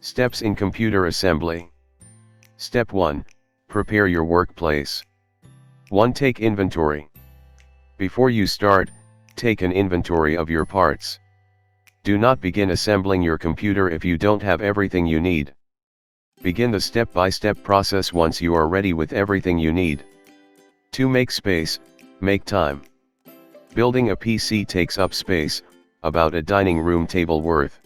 Steps in computer assembly. Step 1. Prepare your workplace. 1. Take inventory. Before you start, take an inventory of your parts. Do not begin assembling your computer if you don't have everything you need. Begin the step-by-step process once you are ready with everything you need. 2. Make space, make time. Building a PC takes up space, about a dining room table worth.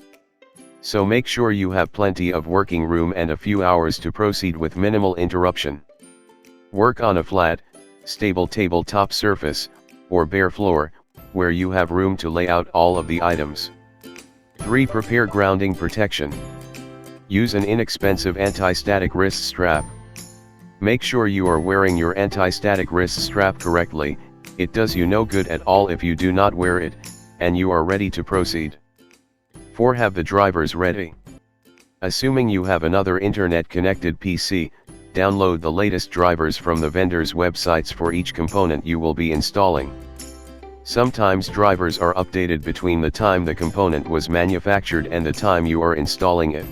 So make sure you have plenty of working room and a few hours to proceed with minimal interruption. Work on a flat, stable tabletop surface, or bare floor, where you have room to lay out all of the items. 3. Prepare grounding protection. Use an inexpensive anti-static wrist strap. Make sure you are wearing your anti-static wrist strap correctly. It does you no good at all if you do not wear it, and you are ready to proceed. 4. Have the drivers ready. Assuming you have another internet-connected PC, download the latest drivers from the vendor's websites for each component you will be installing. Sometimes drivers are updated between the time the component was manufactured and the time you are installing it.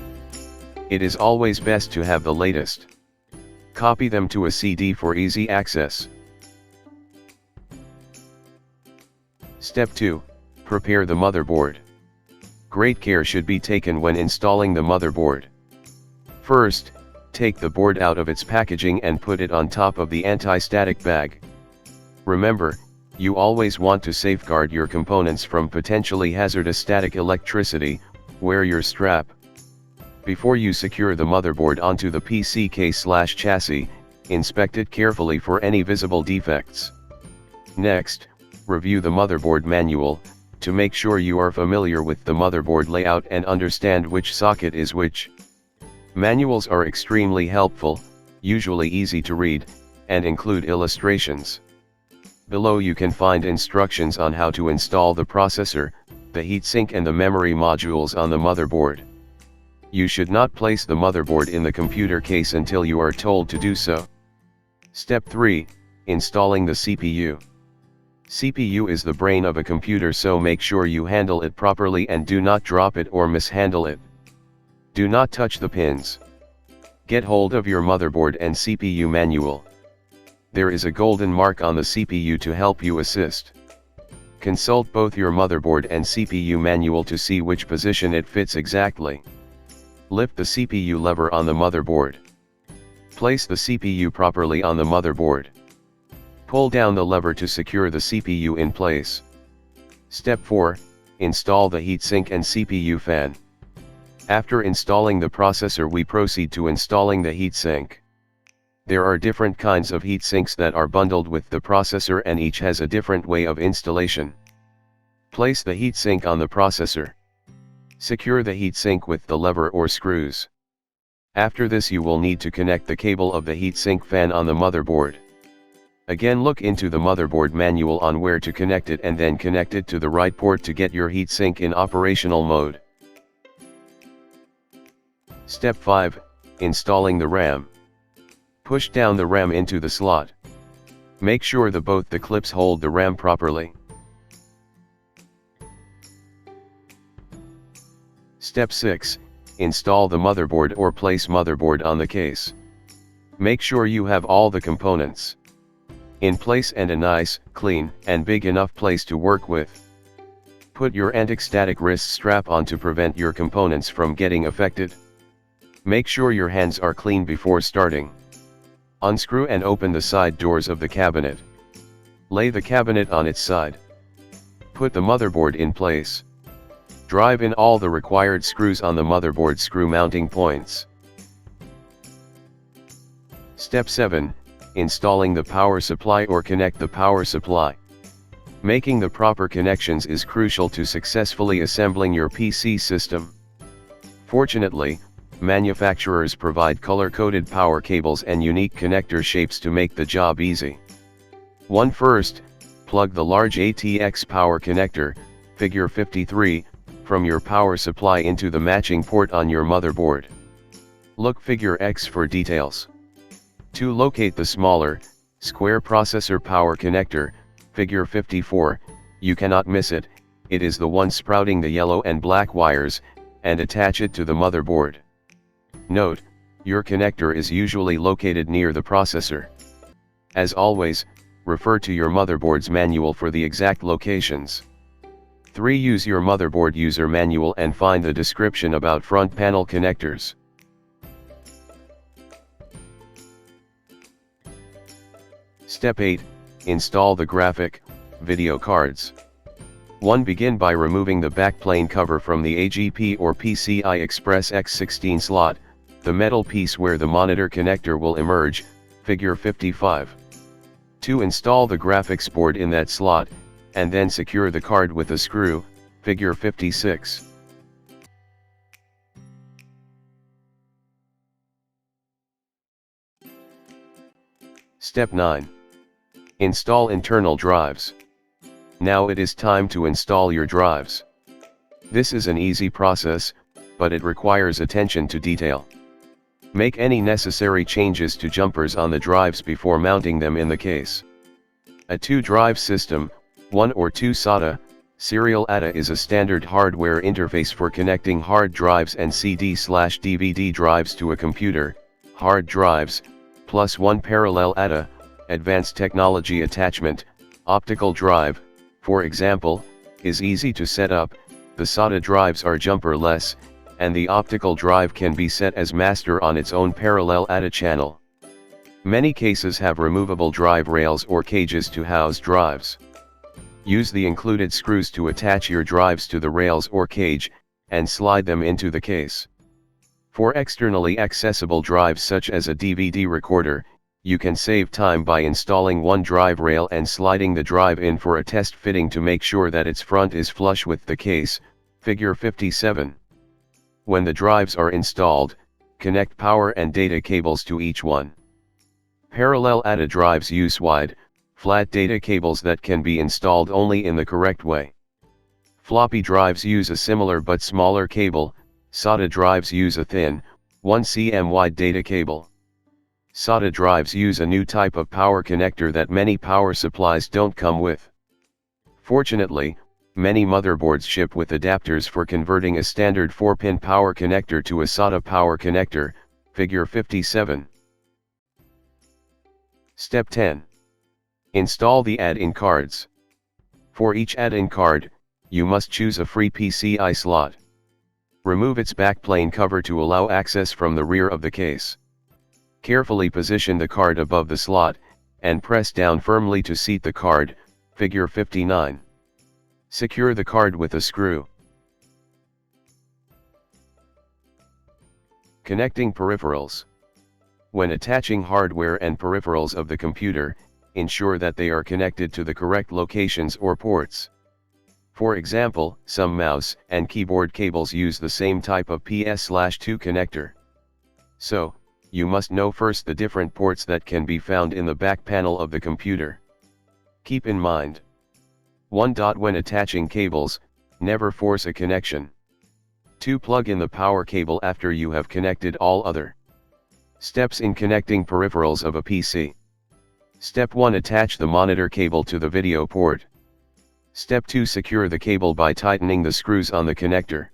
It is always best to have the latest. Copy them to a CD for easy access. Step 2. Prepare the motherboard. Great care should be taken when installing the motherboard. First, take the board out of its packaging and put it on top of the anti-static bag. Remember, you always want to safeguard your components from potentially hazardous static electricity. Wear your strap. Before you secure the motherboard onto the PC case/chassis, inspect it carefully for any visible defects. Next, review the motherboard manual, to make sure you are familiar with the motherboard layout and understand which socket is which. Manuals are extremely helpful, usually easy to read, and include illustrations. Below you can find instructions on how to install the processor, the heatsink and the memory modules on the motherboard. You should not place the motherboard in the computer case until you are told to do so. Step 3. Installing the CPU. CPU is the brain of a computer, so make sure you handle it properly and do not drop it or mishandle it. Do not touch the pins. Get hold of your motherboard and CPU manual. There is a golden mark on the CPU to help you assist. Consult both your motherboard and CPU manual to see which position it fits exactly. Lift the CPU lever on the motherboard. Place the CPU properly on the motherboard. Pull down the lever to secure the CPU in place. Step 4. Install the heatsink and CPU fan. After installing the processor, we proceed to installing the heatsink. There are different kinds of heatsinks that are bundled with the processor and each has a different way of installation. Place the heatsink on the processor. Secure the heatsink with the lever or screws. After this you will need to connect the cable of the heatsink fan on the motherboard. Again, look into the motherboard manual on where to connect it and then connect it to the right port to get your heatsink in operational mode. Step 5. Installing the RAM. Push down the RAM into the slot. Make sure both the clips hold the RAM properly. Step 6. Install the motherboard or place motherboard on the case. Make sure you have all the components in place and a nice, clean, and big enough place to work with. Put your anti-static wrist strap on to prevent your components from getting affected. Make sure your hands are clean before starting. Unscrew and open the side doors of the cabinet. Lay the cabinet on its side. Put the motherboard in place. Drive in all the required screws on the motherboard screw mounting points. Step 7. Installing the power supply or connect the power supply. Making the proper connections is crucial to successfully assembling your PC system. Fortunately, manufacturers provide color-coded power cables and unique connector shapes to make the job easy. 1. First, plug the large ATX power connector, figure 53, from your power supply into the matching port on your motherboard. Look figure X for details. 2. Locate the smaller, square processor power connector, figure 54, you cannot miss it, it is the one sprouting the yellow and black wires, and attach it to the motherboard. Note, your connector is usually located near the processor. As always, refer to your motherboard's manual for the exact locations. 3. Use your motherboard user manual and find the description about front panel connectors. Step 8. Install the graphic, video cards. 1. Begin by removing the backplane cover from the AGP or PCI Express X16 slot, the metal piece where the monitor connector will emerge, figure 55. 2. Install the graphics board in that slot, and then secure the card with a screw, figure 56. Step 9. Install internal drives. Now it is time to install your drives. This is an easy process, but it requires attention to detail. Make any necessary changes to jumpers on the drives before mounting them in the case. A 2-drive system, 1 or 2 SATA, serial ATA is a standard hardware interface for connecting hard drives and CD/DVD drives to a computer. Hard drives, plus 1 parallel ATA, advanced technology attachment, optical drive, for example, is easy to set up. The SATA drives are jumper-less, and the optical drive can be set as master on its own parallel ATA channel. Many cases have removable drive rails or cages to house drives. Use the included screws to attach your drives to the rails or cage, and slide them into the case. For externally accessible drives such as a DVD recorder, you can save time by installing one drive rail and sliding the drive in for a test fitting to make sure that its front is flush with the case, figure 57. When the drives are installed, connect power and data cables to each one. Parallel ATA drives use wide, flat data cables that can be installed only in the correct way. Floppy drives use a similar but smaller cable. SATA drives use a thin, 1 cm wide data cable. SATA drives use a new type of power connector that many power supplies don't come with. Fortunately, many motherboards ship with adapters for converting a standard 4-pin power connector to a SATA power connector, figure 57. Step 10. Install the add-in cards. For each add-in card, you must choose a free PCI slot. Remove its backplane cover to allow access from the rear of the case. Carefully position the card above the slot, and press down firmly to seat the card, figure 59. Secure the card with a screw. Connecting peripherals. When attaching hardware and peripherals of the computer, ensure that they are connected to the correct locations or ports. For example, some mouse and keyboard cables use the same type of PS/2 connector. So, you must know first the different ports that can be found in the back panel of the computer. Keep in mind. 1. When attaching cables, never force a connection. 2. Plug in the power cable after you have connected all other steps in connecting peripherals of a PC. Step 1. Attach the monitor cable to the video port. Step 2. Secure the cable by tightening the screws on the connector.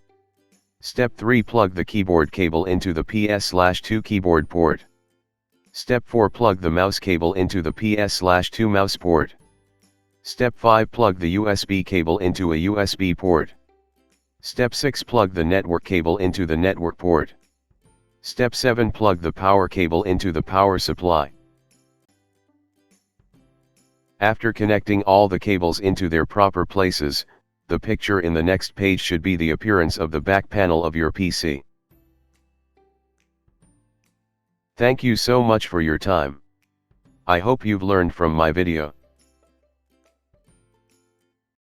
Step 3. Plug the keyboard cable into the PS/2 keyboard port. Step 4. Plug the mouse cable into the PS/2 mouse port. Step 5. Plug the USB cable into a USB port. Step 6. Plug the network cable into the network port. Step 7. Plug the power cable into the power supply. After connecting all the cables into their proper places, the picture in the next page should be the appearance of the back panel of your PC. Thank you so much for your time. I hope you've learned from my video.